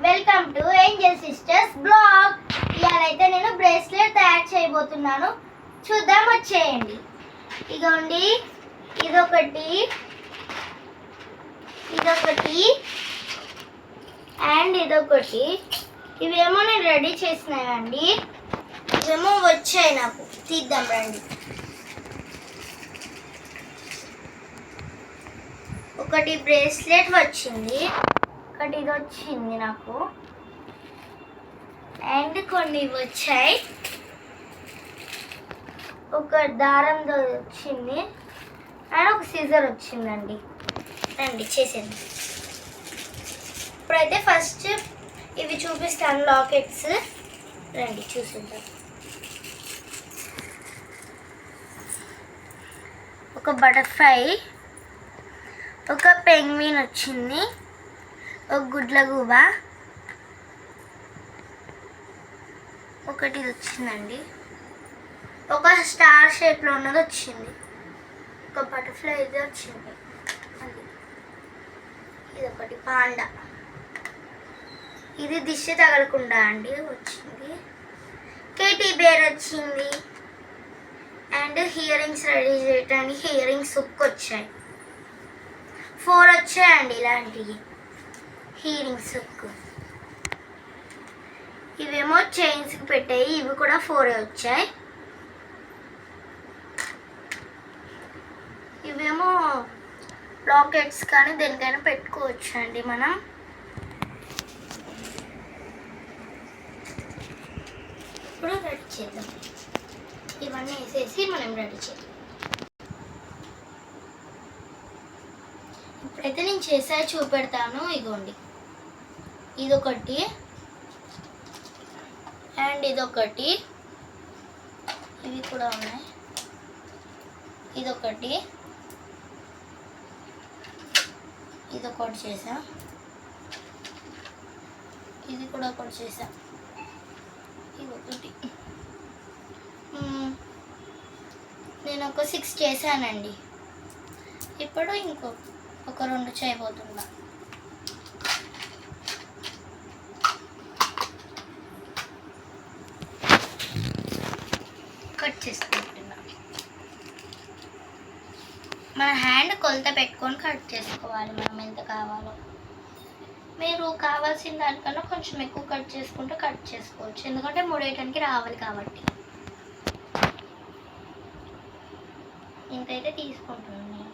Welcome to angel sisters blog. ఇవాళైతే నేను bracelet తయారు చేయబోతున్నాను. చూద్దాం, వచ్చేయండి. ఇదిగోండి, ఇదొకటి అండ్ ఇదొకటి. ఇవేమో నేను రెడీ చేసినాయండి. ఇవేమో వచ్చాయి నాకు. తీద్దాం రండి. ఒకటి బ్రేస్లెట్ వచ్చింది, ఒకటి ఇది వచ్చింది నాకు, అండ్ కొన్ని వచ్చాయి. ఒక దారంతో వచ్చింది అండ్ ఒక సీజర్ వచ్చిందండి. రండి చేసేది. ఇప్పుడైతే ఫస్ట్ ఇవి చూపిస్తాను, లాకెట్స్. రండి చూసుకుంటాం. ఒక బటర్ఫ్లై, ఒక పెంగ్విన్ వచ్చింది, ఒక గుడ్లగూబ, ఒకటి వచ్చిందండి, ఒక స్టార్ షేప్లో ఉన్నది వచ్చింది, ఒక బటర్ఫ్లై ఇది వచ్చింది, ఇది ఒకటి పాండా, ఇది దిష్టి తగలకుండా అండి వచ్చింది, కేటీ బేర్ వచ్చింది, అండ్ హియర్ రింగ్స్ రెడీ చేయడానికి హియర్ రింగ్స్ వచ్చాయి. 4 వచ్చాయండి ఇలాంటివి హియర్ రింగ్స్. ఇవేమో చైన్స్కి పెట్టాయి, ఇవి కూడా 4 వచ్చాయి. ఇవేమో లాకెట్స్ కానీ దేనికైనా పెట్టుకోవచ్చు అండి మనం. ఇప్పుడు రెడీ చేద్దాం. ఇవన్నీ వేసేసి మనం రెడీ చేద్దాం. ఇప్పుడైతే నేను చేసాయి చూపెడతాను. ఇగోండి, ఇదొకటి అండ్ ఇదొకటి, ఇవి కూడా ఉన్నాయి, ఇదొకటి, ఇదొకటి చేసా, ఇది కూడా ఒకటి చేసా, ఇదొకటి. నేను ఒక 6 చేశానండి. ఇప్పుడు ఒక 2 చేయబోతున్నా. కట్ చేసుకుంటున్నా. మన హ్యాండ్ కొలత పెట్టుకొని కట్ చేసుకోవాలి, మనం ఎంత కావాలో. మీరు కావాల్సిన దానికన్నా కొంచెం ఎక్కువ కట్ చేసుకుంటే కట్ చేసుకోవచ్చు, ఎందుకంటే ముడేయటానికి రావాలి కాబట్టి. ఇంతైతే తీసుకుంటున్నాను నేను.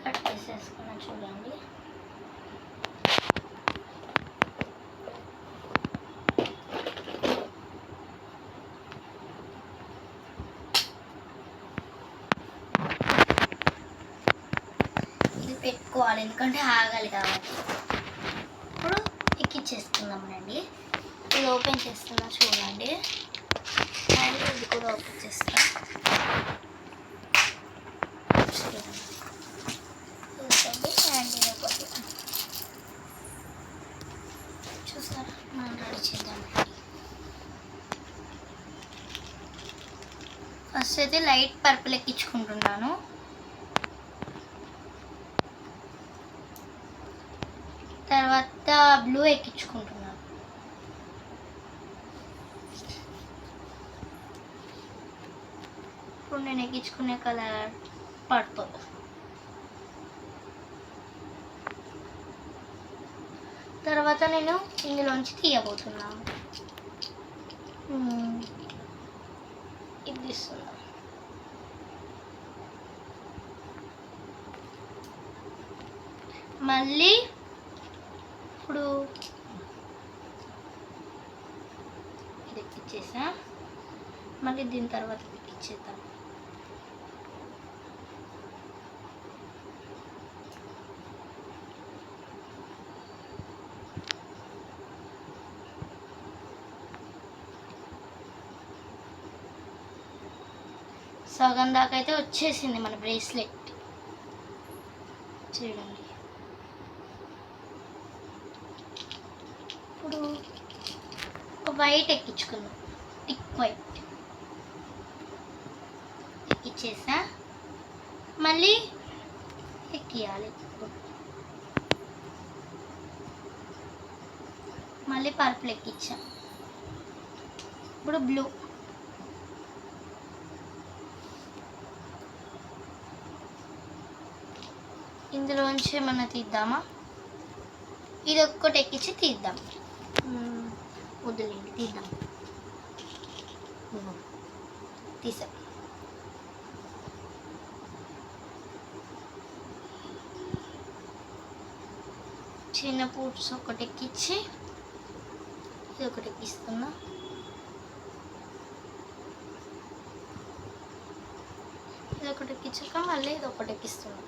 కట్ చేసేసుకున్నా చూడండి. ఇది పెట్టుకోవాలి, ఎందుకంటే ఆగాలి కాబట్టి. ఇప్పుడు ఎక్కిచ్చేసుకుందామండి. ఇది ఓపెన్ చేస్తున్నా చూడండి, అండ్ ఇది కూడా ఓపెన్ చేస్తా. అండ్ ఇది ఒకటి చూసారా, మనం రెడీ చేద్దాం. ఫస్ట్ అయితే లైట్ పర్పుల్ ఎక్కించుకుంటున్నాను. తర్వాత బ్లూ ఎక్కించుకుంటున్నాను. ఇప్పుడు నేను ఎక్కించుకునే కలర్ పర్పుల్. తర్వాత నేను ఇందులోంచి తీయబోతున్నాను. ఇది తీస్తున్నా. మళ్ళీ ఇప్పుడు ఇది ఎక్కిచ్చేసా, మళ్ళీ దీని తర్వాత ఎక్కిచ్చేద్దాం. సగం దాకా అయితే వచ్చేసింది మన బ్రేస్లెట్ చూడండి. ఇప్పుడు వైట్ ఎక్కించుకున్నాం, థిక్ వైట్ ఎక్కిచ్చేసా. మళ్ళీ మళ్ళీ ఎక్కియాలి. మళ్ళీ పర్పుల్ ఎక్కించాం. ఇప్పుడు బ్లూ. ఇందులోంచి ఏమన్నా తీద్దామా? ఇది ఒక్కటి ఎక్కించి తీద్దాం. వద్దులేండి, తీద్దాం. తీసాం. చిన్న పూట్స్ ఒకటి ఎక్కించి ఇది ఒకటి ఎక్కిస్తున్నా. ఇది ఒకటి ఎక్కించాక మళ్ళీ ఇది ఒకటి ఎక్కిస్తున్నా.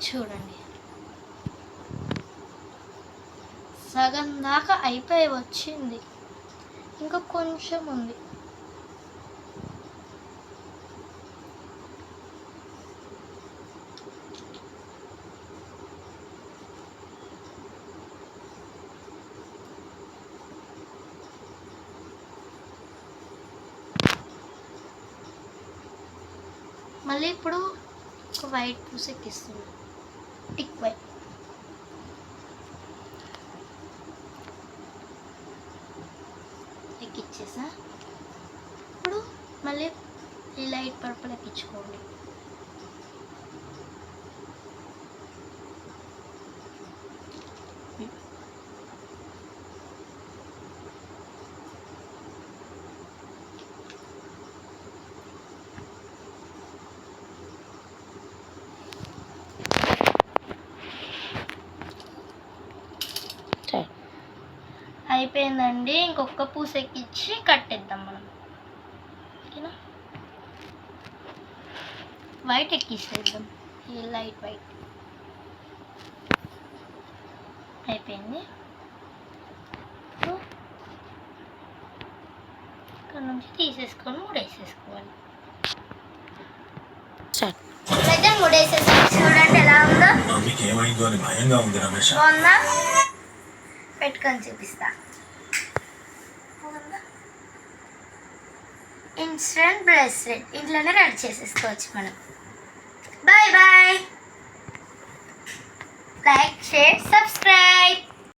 చూడండి, సగం దాకా అయిపోయి వచ్చింది, ఇంకా కొంచెం ఉంది. మళ్ళీ ఇప్పుడు ఒక వైట్ పూస ఎక్కిస్తున్నాను, టిక్ వైట్. ఎక్కిచ్చేసా. ఇప్పుడు మళ్ళీ ఈ లైట్ పర్పుల్ ఎక్కించుకోండి. అయిపోయిందండి. ఇంకొక పూస ఎక్కించి కట్టేద్దాం మనం. ఓకేనా? వైట్ ఎక్కిచ్చేద్దాం, ఈ లైట్ వైట్. అయిపోయింది. ఇక్కడ నుంచి తీసేసుకొని ముడేసేసుకోవాలి. అయితే ముడేసేసుకోవాలి. చూడండి ఎలా ఉందో. బాగుందా? పెట్టుకొని చూపిస్తా. ఇన్స్టెంట్ బ్రేస్లెట్ ఇంట్లోనే రెడీ చేసేసుకోవచ్చు మనం. Bye bye. Like, share, subscribe.